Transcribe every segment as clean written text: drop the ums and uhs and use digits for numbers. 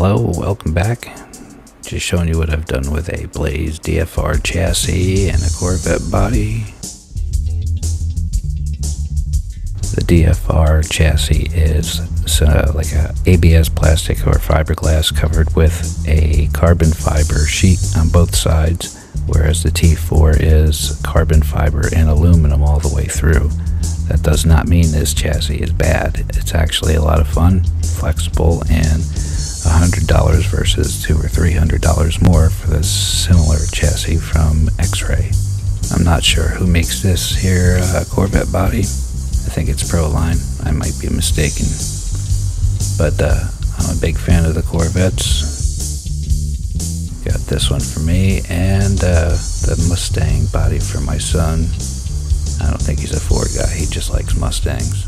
Hello, welcome back. Just showing you what I've done with a Blaze DFR chassis and a Corvette body. The DFR chassis is like a ABS plastic or fiberglass covered with a carbon fiber sheet on both sides, whereas the T4 is carbon fiber and aluminum all the way through. That does not mean this chassis is bad. It's actually a lot of fun, flexible, and $100 versus $200 or $300 more for this similar chassis from X-Ray. I'm not sure who makes this here Corvette body. I think it's Proline. I might be mistaken. But I'm a big fan of the Corvettes. Got this one for me and the Mustang body for my son. I don't think he's a Ford guy. He just likes Mustangs.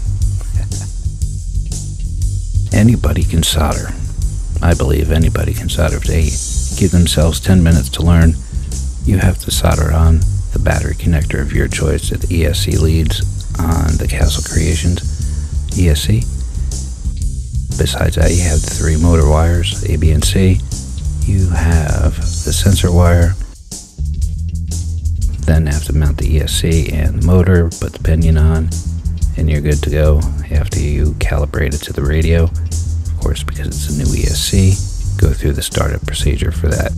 Anybody can solder. I believe anybody can solder. If they give themselves 10 minutes to learn, you have to solder on the battery connector of your choice that the ESC leads on the Castle Creations ESC. Besides that, you have the 3 motor wires, A, B, and C. You have the sensor wire. Then have to mount the ESC and the motor, put the pinion on, and you're good to go after you calibrate it to the radio. Of course, because it's a new ESC, go through the startup procedure for that.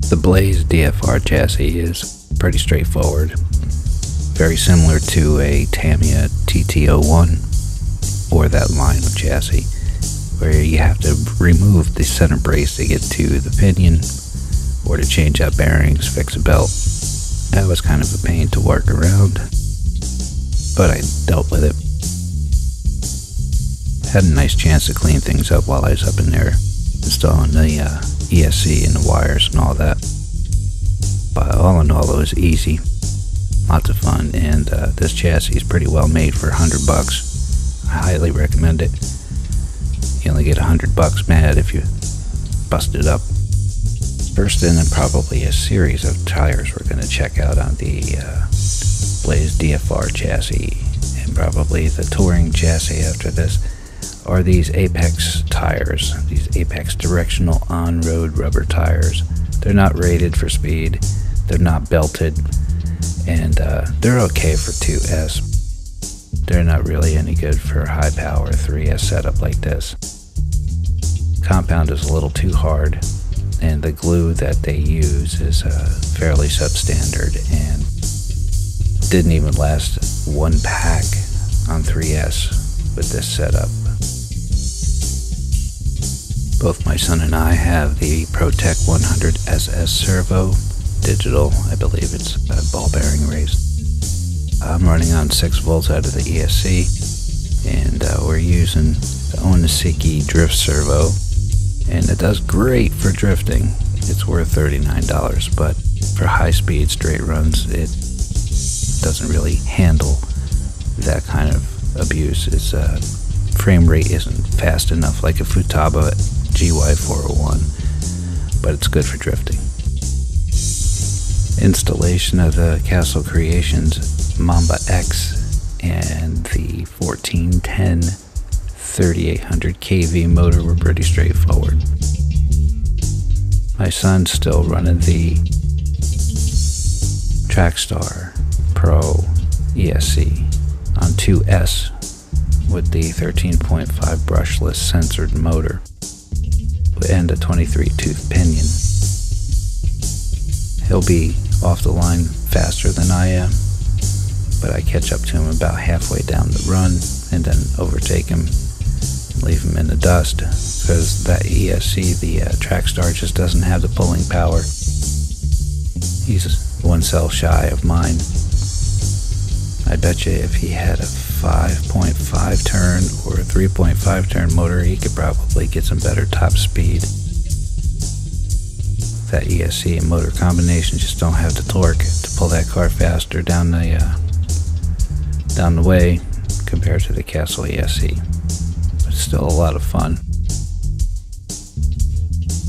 The Blaze DFR chassis is pretty straightforward. Very similar to a Tamiya TT01 or that line of chassis, where you have to remove the center brace to get to the pinion or to change out bearings, fix a belt. That was kind of a pain to work around, but I dealt with it. Had a nice chance to clean things up while I was up in there installing the ESC and the wires and all that. But all in all, it was easy, lots of fun, and this chassis is pretty well made for $100. I highly recommend it. You only get $100 mad if you bust it up. First in probably a series of tires we're going to check out on the Blaze DFR chassis, and probably the touring chassis after this, are these Apex tires, these Apex directional on-road rubber tires. They're not rated for speed, they're not belted, and they're okay for 2S. They're not really any good for a high power 3S setup like this. Compound is a little too hard, and the glue that they use is fairly substandard and didn't even last one pack on 3S with this setup. Both my son and I have the ProTech 100 SS servo, digital. I believe it's ball bearing raised. I'm running on 6 volts out of the ESC, and we're using the Oniseki drift servo, and it does great for drifting. It's worth $39, but for high speed straight runs, it doesn't really handle that kind of abuse. Its frame rate isn't fast enough like a Futaba GY401, but it's good for drifting. Installation of the Castle Creations Mamba X and the 1410 3800 kV motor were pretty straightforward. My son's still running the Traxxas Pro ESC on 2S with the 13.5 brushless censored motor and a 23 tooth pinion. He'll be off the line faster than I am, but I catch up to him about halfway down the run and then overtake him, leave him in the dust, because that ESC, the Traxxas, just doesn't have the pulling power. He's 1 cell shy of mine. I bet you if he had a 5.5 turn or a 3.5 turn motor, he could probably get some better top speed. That ESC and motor combination just don't have the torque to pull that car faster down the way compared to the Castle ESC. But it's still a lot of fun.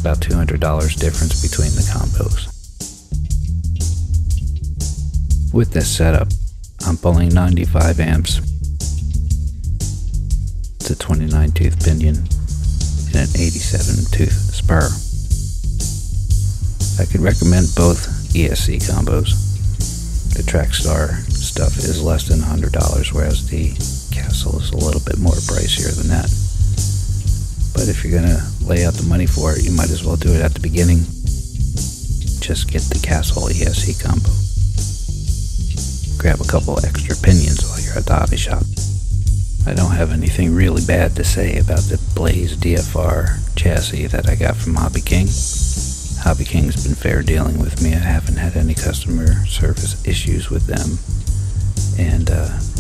About $200 difference between the combos. With this setup, I'm pulling 95 amps It's a 29 tooth pinion and an 87 tooth spur. I could recommend both ESC combos. The Traxxas stuff is less than $100, whereas the Castle is a little bit more pricier than that. But if you're gonna lay out the money for it, you might as well do it at the beginning. Just get the Castle ESC combo. Grab a couple extra pinions while you're at the hobby shop. I don't have anything really bad to say about the Blaze DFR chassis that I got from Hobby King. Hobby King's been fair dealing with me. I haven't had any customer service issues with them. And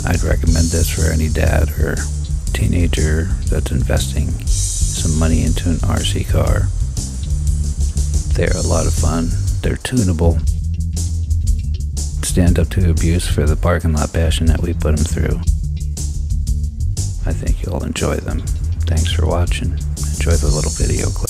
I'd recommend this for any dad or teenager that's investing some money into an RC car. They're a lot of fun. They're tunable. Stand up to abuse for the parking lot bashing that we put them through. I think you'll enjoy them. Thanks for watching. Enjoy the little video clip.